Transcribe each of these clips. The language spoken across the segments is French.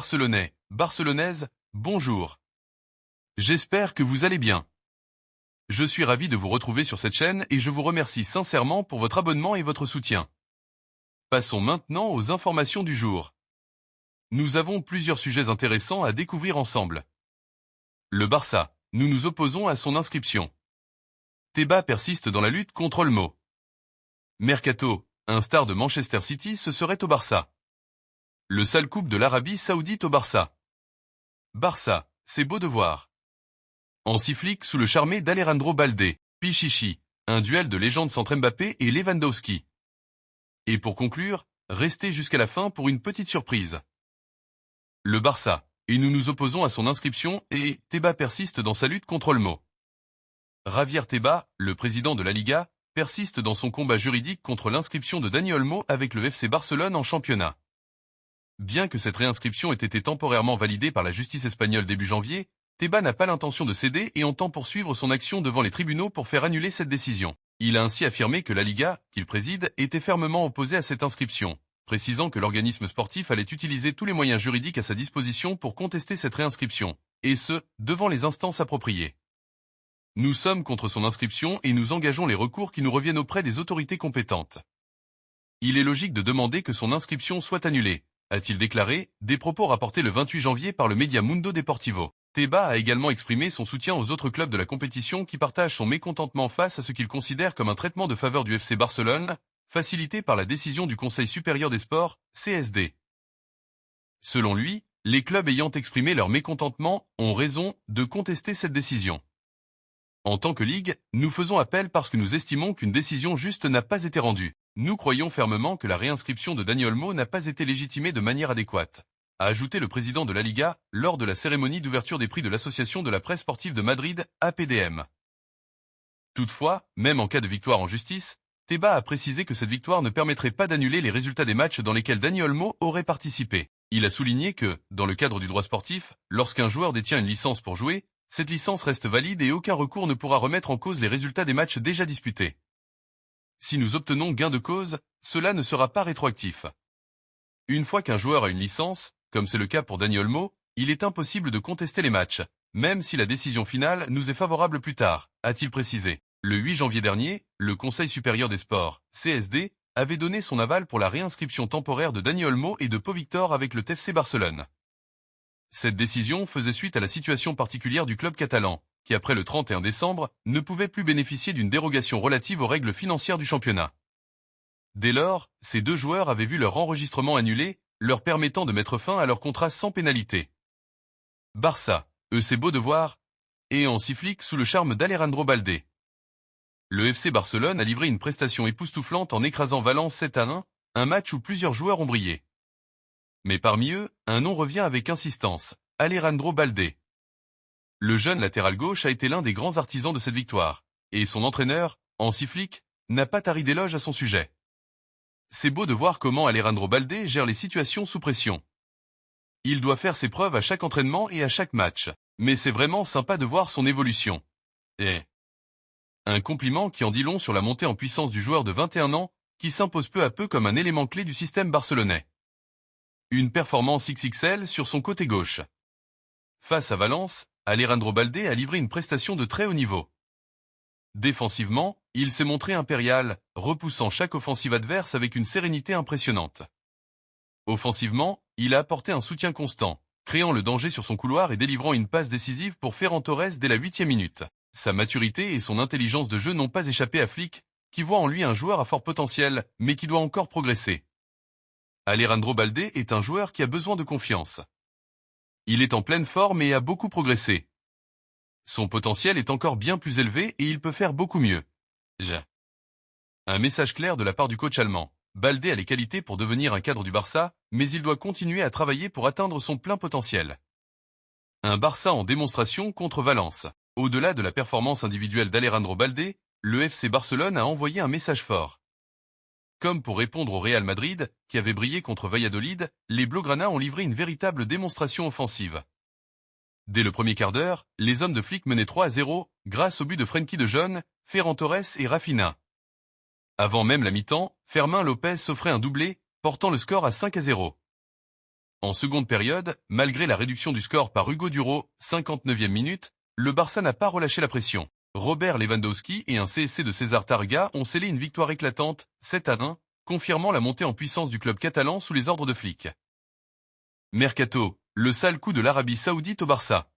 Barcelonais, Barcelonaises, bonjour. J'espère que vous allez bien. Je suis ravi de vous retrouver sur cette chaîne et je vous remercie sincèrement pour votre abonnement et votre soutien. Passons maintenant aux informations du jour. Nous avons plusieurs sujets intéressants à découvrir ensemble. Le Barça, nous nous opposons à son inscription. Tebas persiste dans la lutte contre Olmo. Mercato, un star de Manchester City se serait au Barça. Le sale coupe de l'Arabie Saoudite au Barça. Barça, c'est beau de voir. Hansi sous le charmé d'Alejandro Balde, Pichichi, un duel de légende entre Mbappé et Lewandowski. Et pour conclure, restez jusqu'à la fin pour une petite surprise. Le Barça, et nous nous opposons à son inscription et Tebas persiste dans sa lutte contre Olmo. Javier Tebas, le président de la Liga, persiste dans son combat juridique contre l'inscription de Dani Olmo avec le FC Barcelone en championnat. Bien que cette réinscription ait été temporairement validée par la justice espagnole début janvier, Tebas n'a pas l'intention de céder et entend poursuivre son action devant les tribunaux pour faire annuler cette décision. Il a ainsi affirmé que la Liga, qu'il préside, était fermement opposée à cette inscription, précisant que l'organisme sportif allait utiliser tous les moyens juridiques à sa disposition pour contester cette réinscription, et ce, devant les instances appropriées. Nous sommes contre son inscription et nous engageons les recours qui nous reviennent auprès des autorités compétentes. Il est logique de demander que son inscription soit annulée, a-t-il déclaré, des propos rapportés le 28 janvier par le média Mundo Deportivo. Tebas a également exprimé son soutien aux autres clubs de la compétition qui partagent son mécontentement face à ce qu'il considère comme un traitement de faveur du FC Barcelone, facilité par la décision du Conseil supérieur des sports, CSD. Selon lui, les clubs ayant exprimé leur mécontentement ont raison de contester cette décision. En tant que Ligue, nous faisons appel parce que nous estimons qu'une décision juste n'a pas été rendue. Nous croyons fermement que la réinscription de Dani Olmo n'a pas été légitimée de manière adéquate, a ajouté le président de la Liga lors de la cérémonie d'ouverture des prix de l'Association de la presse sportive de Madrid, APDM. Toutefois, même en cas de victoire en justice, Tebas a précisé que cette victoire ne permettrait pas d'annuler les résultats des matchs dans lesquels Dani Olmo aurait participé. Il a souligné que, dans le cadre du droit sportif, lorsqu'un joueur détient une licence pour jouer, cette licence reste valide et aucun recours ne pourra remettre en cause les résultats des matchs déjà disputés. Si nous obtenons gain de cause, cela ne sera pas rétroactif. Une fois qu'un joueur a une licence, comme c'est le cas pour Dani Olmo, il est impossible de contester les matchs, même si la décision finale nous est favorable plus tard, a-t-il précisé. Le 8 janvier dernier, le Conseil supérieur des sports, CSD, avait donné son aval pour la réinscription temporaire de Dani Olmo et de Pau Victor avec le FC Barcelone. Cette décision faisait suite à la situation particulière du club catalan, qui après le 31 décembre, ne pouvait plus bénéficier d'une dérogation relative aux règles financières du championnat. Dès lors, ces deux joueurs avaient vu leur enregistrement annulé, leur permettant de mettre fin à leur contrat sans pénalité. Barça, c'est beau de voir, et Hansi sous le charme d'Alejandro Balde. Le FC Barcelone a livré une prestation époustouflante en écrasant Valence 7-1, un match où plusieurs joueurs ont brillé. Mais parmi eux, un nom revient avec insistance, Alejandro Balde. Le jeune latéral gauche a été l'un des grands artisans de cette victoire, et son entraîneur, Hansi n'a pas tari d'éloges à son sujet. C'est beau de voir comment Alejandro Balde gère les situations sous pression. Il doit faire ses preuves à chaque entraînement et à chaque match, mais c'est vraiment sympa de voir son évolution. Et un compliment qui en dit long sur la montée en puissance du joueur de 21 ans, qui s'impose peu à peu comme un élément clé du système barcelonais. Une performance XXL sur son côté gauche. Face à Valence, Alejandro Balde a livré une prestation de très haut niveau. Défensivement, il s'est montré impérial, repoussant chaque offensive adverse avec une sérénité impressionnante. Offensivement, il a apporté un soutien constant, créant le danger sur son couloir et délivrant une passe décisive pour Ferran Torres dès la 8e minute. Sa maturité et son intelligence de jeu n'ont pas échappé à Flick, qui voit en lui un joueur à fort potentiel, mais qui doit encore progresser. Alejandro Balde est un joueur qui a besoin de confiance. Il est en pleine forme et a beaucoup progressé. Son potentiel est encore bien plus élevé et il peut faire beaucoup mieux. Un message clair de la part du coach allemand. Balde a les qualités pour devenir un cadre du Barça, mais il doit continuer à travailler pour atteindre son plein potentiel. Un Barça en démonstration contre Valence. Au-delà de la performance individuelle d'Alejandro Balde, le FC Barcelone a envoyé un message fort. Comme pour répondre au Real Madrid, qui avait brillé contre Valladolid, les Blaugrana ont livré une véritable démonstration offensive. Dès le premier quart d'heure, les hommes de Flick menaient 3-0, grâce au but de Frenkie de Jong, Ferran Torres et Rafinha. Avant même la mi-temps, Fermín López s'offrait un doublé, portant le score à 5-0. En seconde période, malgré la réduction du score par Hugo Duro, 59e minute, le Barça n'a pas relâché la pression. Robert Lewandowski et un CSC de César Targa ont scellé une victoire éclatante, 7-1, confirmant la montée en puissance du club catalan sous les ordres de Flick. Mercato, le sale coup de l'Arabie Saoudite au Barça.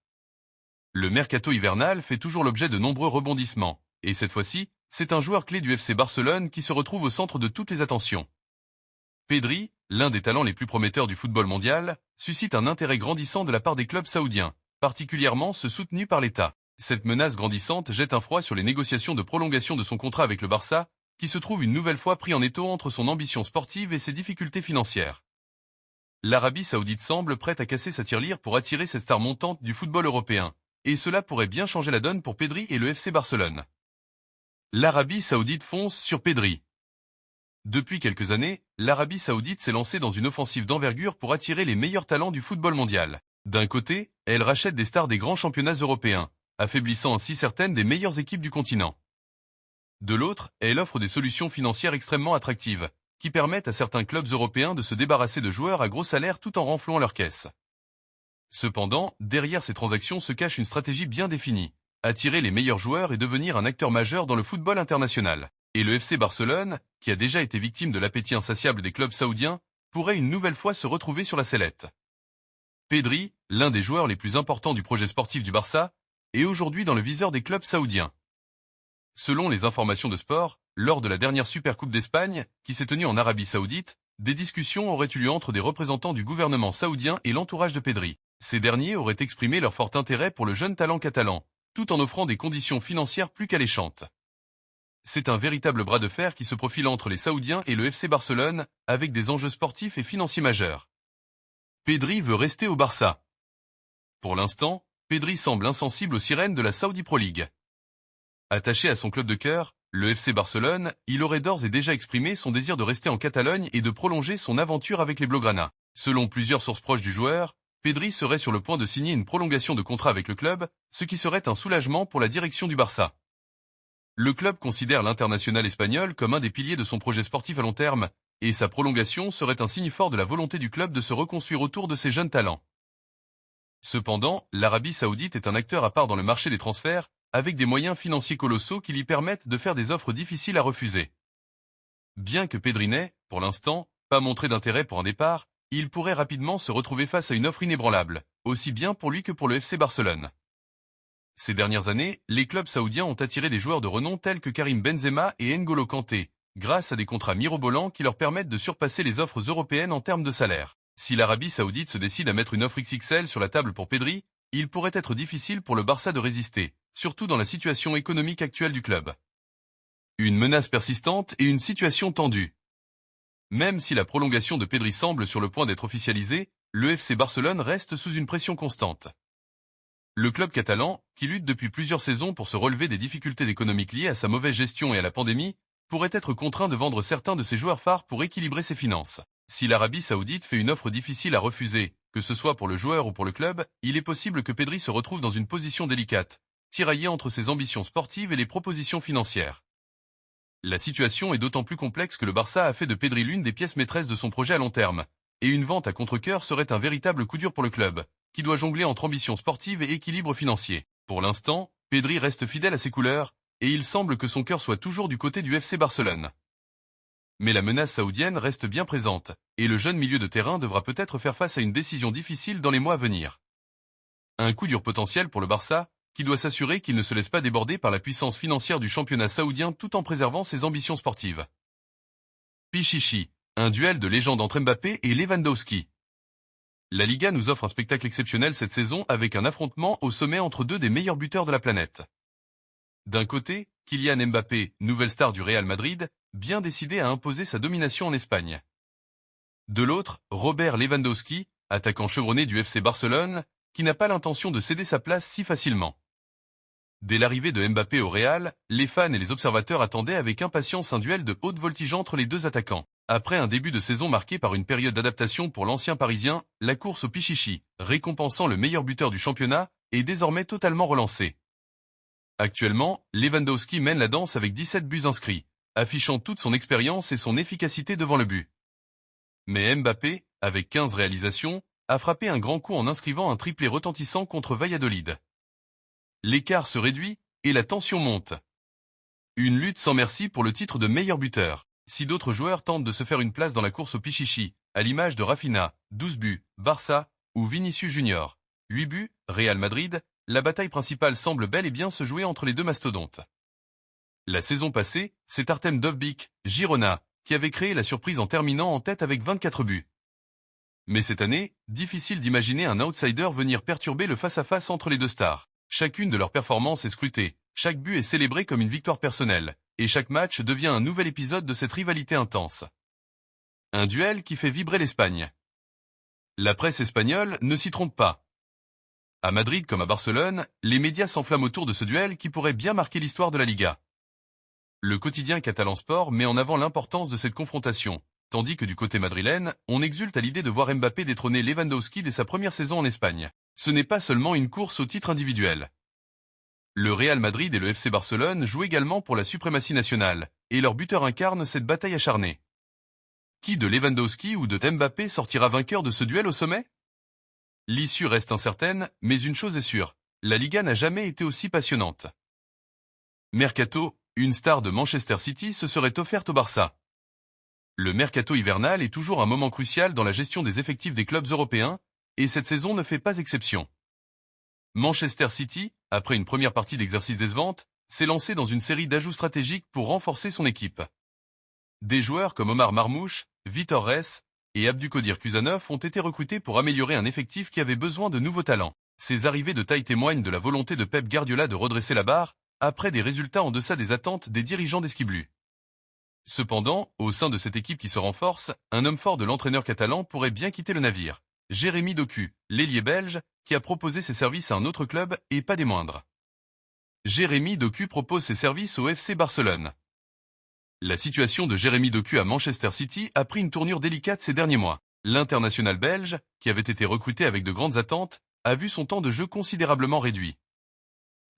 Le mercato hivernal fait toujours l'objet de nombreux rebondissements, et cette fois-ci, c'est un joueur clé du FC Barcelone qui se retrouve au centre de toutes les attentions. Pedri, l'un des talents les plus prometteurs du football mondial, suscite un intérêt grandissant de la part des clubs saoudiens, particulièrement ceux soutenus par l'État. Cette menace grandissante jette un froid sur les négociations de prolongation de son contrat avec le Barça, qui se trouve une nouvelle fois pris en étau entre son ambition sportive et ses difficultés financières. L'Arabie Saoudite semble prête à casser sa tirelire pour attirer cette star montante du football européen, et cela pourrait bien changer la donne pour Pedri et le FC Barcelone. L'Arabie Saoudite fonce sur Pedri. Depuis quelques années, l'Arabie Saoudite s'est lancée dans une offensive d'envergure pour attirer les meilleurs talents du football mondial. D'un côté, elle rachète des stars des grands championnats européens, affaiblissant ainsi certaines des meilleures équipes du continent. De l'autre, elle offre des solutions financières extrêmement attractives, qui permettent à certains clubs européens de se débarrasser de joueurs à gros salaires tout en renflouant leurs caisses. Cependant, derrière ces transactions se cache une stratégie bien définie, attirer les meilleurs joueurs et devenir un acteur majeur dans le football international. Et le FC Barcelone, qui a déjà été victime de l'appétit insatiable des clubs saoudiens, pourrait une nouvelle fois se retrouver sur la sellette. Pedri, l'un des joueurs les plus importants du projet sportif du Barça, est aujourd'hui dans le viseur des clubs saoudiens. Selon les informations de sport, lors de la dernière Supercoupe d'Espagne, qui s'est tenue en Arabie Saoudite, des discussions auraient eu lieu entre des représentants du gouvernement saoudien et l'entourage de Pedri. Ces derniers auraient exprimé leur fort intérêt pour le jeune talent catalan, tout en offrant des conditions financières plus qu'alléchantes. C'est un véritable bras de fer qui se profile entre les Saoudiens et le FC Barcelone, avec des enjeux sportifs et financiers majeurs. Pedri veut rester au Barça. Pour l'instant, Pedri semble insensible aux sirènes de la Saudi Pro League. Attaché à son club de cœur, le FC Barcelone, il aurait d'ores et déjà exprimé son désir de rester en Catalogne et de prolonger son aventure avec les Blaugrana. Selon plusieurs sources proches du joueur, Pedri serait sur le point de signer une prolongation de contrat avec le club, ce qui serait un soulagement pour la direction du Barça. Le club considère l'international espagnol comme un des piliers de son projet sportif à long terme, et sa prolongation serait un signe fort de la volonté du club de se reconstruire autour de ses jeunes talents. Cependant, l'Arabie Saoudite est un acteur à part dans le marché des transferts, avec des moyens financiers colossaux qui lui permettent de faire des offres difficiles à refuser. Bien que Pedri n'ait, pour l'instant, pas montré d'intérêt pour un départ, il pourrait rapidement se retrouver face à une offre inébranlable, aussi bien pour lui que pour le FC Barcelone. Ces dernières années, les clubs saoudiens ont attiré des joueurs de renom tels que Karim Benzema et N'Golo Kanté, grâce à des contrats mirobolants qui leur permettent de surpasser les offres européennes en termes de salaire. Si l'Arabie Saoudite se décide à mettre une offre XXL sur la table pour Pedri, il pourrait être difficile pour le Barça de résister, surtout dans la situation économique actuelle du club. Une menace persistante et une situation tendue. Même si la prolongation de Pedri semble sur le point d'être officialisée, le FC Barcelone reste sous une pression constante. Le club catalan, qui lutte depuis plusieurs saisons pour se relever des difficultés économiques liées à sa mauvaise gestion et à la pandémie, pourrait être contraint de vendre certains de ses joueurs phares pour équilibrer ses finances. Si l'Arabie Saoudite fait une offre difficile à refuser, que ce soit pour le joueur ou pour le club, il est possible que Pedri se retrouve dans une position délicate, tiraillé entre ses ambitions sportives et les propositions financières. La situation est d'autant plus complexe que le Barça a fait de Pedri l'une des pièces maîtresses de son projet à long terme, et une vente à contre-cœur serait un véritable coup dur pour le club, qui doit jongler entre ambition sportive et équilibre financier. Pour l'instant, Pedri reste fidèle à ses couleurs, et il semble que son cœur soit toujours du côté du FC Barcelone. Mais la menace saoudienne reste bien présente, et le jeune milieu de terrain devra peut-être faire face à une décision difficile dans les mois à venir. Un coup dur potentiel pour le Barça, qui doit s'assurer qu'il ne se laisse pas déborder par la puissance financière du championnat saoudien tout en préservant ses ambitions sportives. Pichichi, un duel de légende entre Mbappé et Lewandowski. La Liga nous offre un spectacle exceptionnel cette saison avec un affrontement au sommet entre deux des meilleurs buteurs de la planète. D'un côté, Kylian Mbappé, nouvelle star du Real Madrid, bien décidé à imposer sa domination en Espagne. De l'autre, Robert Lewandowski, attaquant chevronné du FC Barcelone, qui n'a pas l'intention de céder sa place si facilement. Dès l'arrivée de Mbappé au Real, les fans et les observateurs attendaient avec impatience un duel de haute voltige entre les deux attaquants. Après un début de saison marqué par une période d'adaptation pour l'ancien Parisien, la course au Pichichi, récompensant le meilleur buteur du championnat, est désormais totalement relancée. Actuellement, Lewandowski mène la danse avec 17 buts inscrits, affichant toute son expérience et son efficacité devant le but. Mais Mbappé, avec 15 réalisations, a frappé un grand coup en inscrivant un triplé retentissant contre Valladolid. L'écart se réduit et la tension monte. Une lutte sans merci pour le titre de meilleur buteur. Si d'autres joueurs tentent de se faire une place dans la course au Pichichi, à l'image de Rafinha, 12 buts, Barça, ou Vinicius Junior, 8 buts, Real Madrid, la bataille principale semble bel et bien se jouer entre les deux mastodontes. La saison passée, c'est Artem Dovbyk, Girona, qui avait créé la surprise en terminant en tête avec 24 buts. Mais cette année, difficile d'imaginer un outsider venir perturber le face-à-face entre les deux stars. Chacune de leurs performances est scrutée, chaque but est célébré comme une victoire personnelle, et chaque match devient un nouvel épisode de cette rivalité intense. Un duel qui fait vibrer l'Espagne. La presse espagnole ne s'y trompe pas. À Madrid comme à Barcelone, les médias s'enflamment autour de ce duel qui pourrait bien marquer l'histoire de la Liga. Le quotidien catalan Sport met en avant l'importance de cette confrontation, tandis que du côté madrilène, on exulte à l'idée de voir Mbappé détrôner Lewandowski dès sa première saison en Espagne. Ce n'est pas seulement une course au titre individuel. Le Real Madrid et le FC Barcelone jouent également pour la suprématie nationale, et leur buteur incarne cette bataille acharnée. Qui de Lewandowski ou de Mbappé sortira vainqueur de ce duel au sommet? L'issue reste incertaine, mais une chose est sûre, la Liga n'a jamais été aussi passionnante. Mercato, une star de Manchester City se serait offerte au Barça. Le mercato hivernal est toujours un moment crucial dans la gestion des effectifs des clubs européens, et cette saison ne fait pas exception. Manchester City, après une première partie d'exercice décevante, s'est lancé dans une série d'ajouts stratégiques pour renforcer son équipe. Des joueurs comme Omar Marmouche, Vitor Reis et Abdulkadir Kuzanov ont été recrutés pour améliorer un effectif qui avait besoin de nouveaux talents. Ces arrivées de taille témoignent de la volonté de Pep Guardiola de redresser la barre, après des résultats en deçà des attentes des dirigeants d'Esquiblu. Cependant, au sein de cette équipe qui se renforce, un homme fort de l'entraîneur catalan pourrait bien quitter le navire. Jérémy Doku, l'ailier belge, qui a proposé ses services à un autre club et pas des moindres. Jérémy Doku propose ses services au FC Barcelone. La situation de Jérémy Doku à Manchester City a pris une tournure délicate ces derniers mois. L'international belge, qui avait été recruté avec de grandes attentes, a vu son temps de jeu considérablement réduit.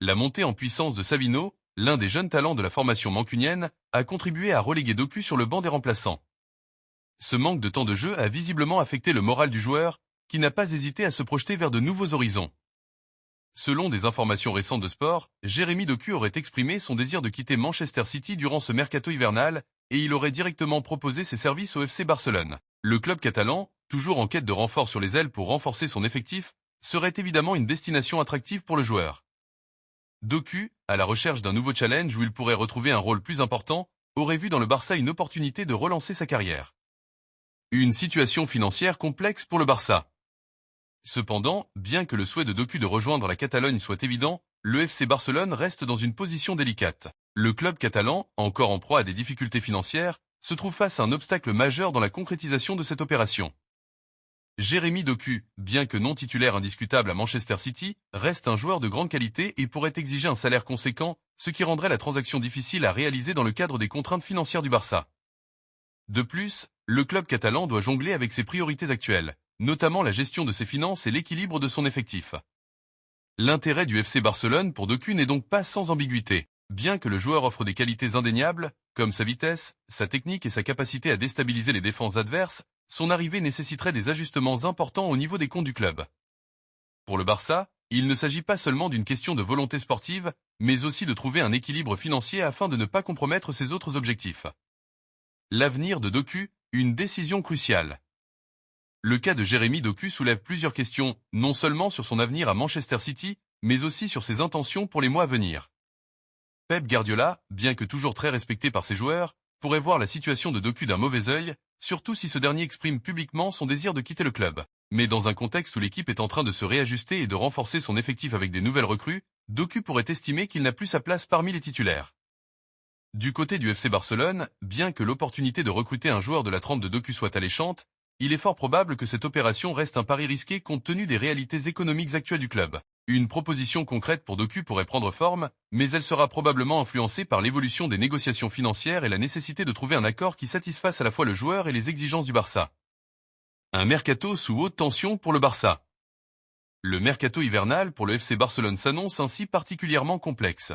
La montée en puissance de Savino, l'un des jeunes talents de la formation mancunienne, a contribué à reléguer Doku sur le banc des remplaçants. Ce manque de temps de jeu a visiblement affecté le moral du joueur, qui n'a pas hésité à se projeter vers de nouveaux horizons. Selon des informations récentes de sport, Jérémy Doku aurait exprimé son désir de quitter Manchester City durant ce mercato hivernal, et il aurait directement proposé ses services au FC Barcelone. Le club catalan, toujours en quête de renfort sur les ailes pour renforcer son effectif, serait évidemment une destination attractive pour le joueur. Doku, à la recherche d'un nouveau challenge où il pourrait retrouver un rôle plus important, aurait vu dans le Barça une opportunité de relancer sa carrière. Une situation financière complexe pour le Barça. Cependant, bien que le souhait de Doku de rejoindre la Catalogne soit évident, le FC Barcelone reste dans une position délicate. Le club catalan, encore en proie à des difficultés financières, se trouve face à un obstacle majeur dans la concrétisation de cette opération. Jérémy Doku, bien que non titulaire indiscutable à Manchester City, reste un joueur de grande qualité et pourrait exiger un salaire conséquent, ce qui rendrait la transaction difficile à réaliser dans le cadre des contraintes financières du Barça. De plus, le club catalan doit jongler avec ses priorités actuelles, notamment la gestion de ses finances et l'équilibre de son effectif. L'intérêt du FC Barcelone pour Doku n'est donc pas sans ambiguïté. Bien que le joueur offre des qualités indéniables, comme sa vitesse, sa technique et sa capacité à déstabiliser les défenses adverses, son arrivée nécessiterait des ajustements importants au niveau des comptes du club. Pour le Barça, il ne s'agit pas seulement d'une question de volonté sportive, mais aussi de trouver un équilibre financier afin de ne pas compromettre ses autres objectifs. L'avenir de Doku, une décision cruciale. Le cas de Jérémy Doku soulève plusieurs questions, non seulement sur son avenir à Manchester City, mais aussi sur ses intentions pour les mois à venir. Pep Guardiola, bien que toujours très respecté par ses joueurs, pourrait voir la situation de Doku d'un mauvais œil, surtout si ce dernier exprime publiquement son désir de quitter le club. Mais dans un contexte où l'équipe est en train de se réajuster et de renforcer son effectif avec des nouvelles recrues, Doku pourrait estimer qu'il n'a plus sa place parmi les titulaires. Du côté du FC Barcelone, bien que l'opportunité de recruter un joueur de la trempe de Doku soit alléchante, il est fort probable que cette opération reste un pari risqué compte tenu des réalités économiques actuelles du club. Une proposition concrète pour Doku pourrait prendre forme, mais elle sera probablement influencée par l'évolution des négociations financières et la nécessité de trouver un accord qui satisfasse à la fois le joueur et les exigences du Barça. Un mercato sous haute tension pour le Barça. Le mercato hivernal pour le FC Barcelone s'annonce ainsi particulièrement complexe.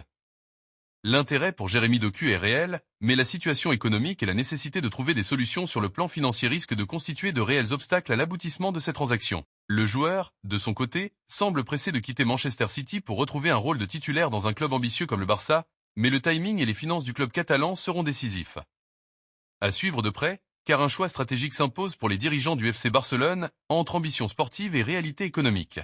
L'intérêt pour Jérémy Doku est réel, mais la situation économique et la nécessité de trouver des solutions sur le plan financier risquent de constituer de réels obstacles à l'aboutissement de cette transaction. Le joueur, de son côté, semble pressé de quitter Manchester City pour retrouver un rôle de titulaire dans un club ambitieux comme le Barça, mais le timing et les finances du club catalan seront décisifs. À suivre de près, car un choix stratégique s'impose pour les dirigeants du FC Barcelone, entre ambition sportive et réalité économique.